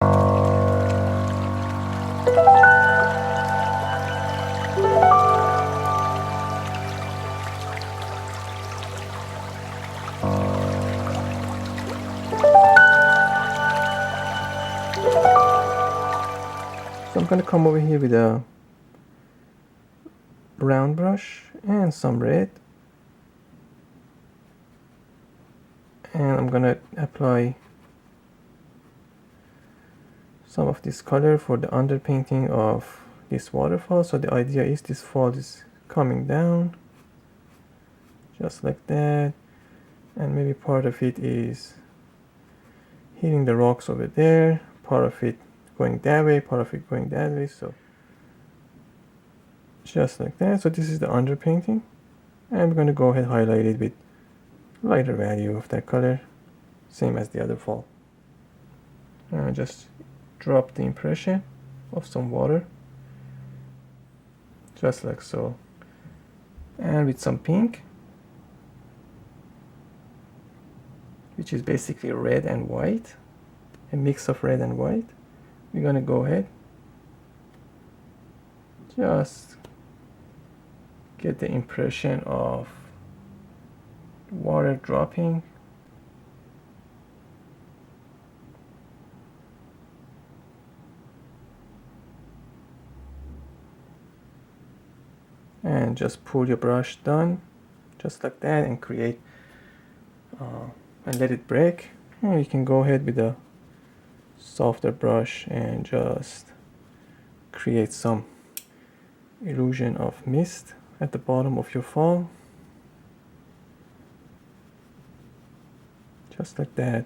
So I'm going to come over here with a brown brush and some red, and I'm going to apply some of this color for the underpainting of this waterfall. So the idea is this fall is coming down just like that, and maybe part of it is hitting the rocks over there, part of it going that way, part of it going that way. So just like that. So this is the underpainting, and I'm going to go ahead and highlight it with lighter value of that color, same as the other fall. Just drop the impression of some water, just like so, and with some pink, which is basically red and white, a mix of red and white. We're gonna go ahead, just get the impression of water dropping, and just pull your brush down just like that and create and let it break. And you can go ahead with a softer brush and just create some illusion of mist at the bottom of your fall, just like that.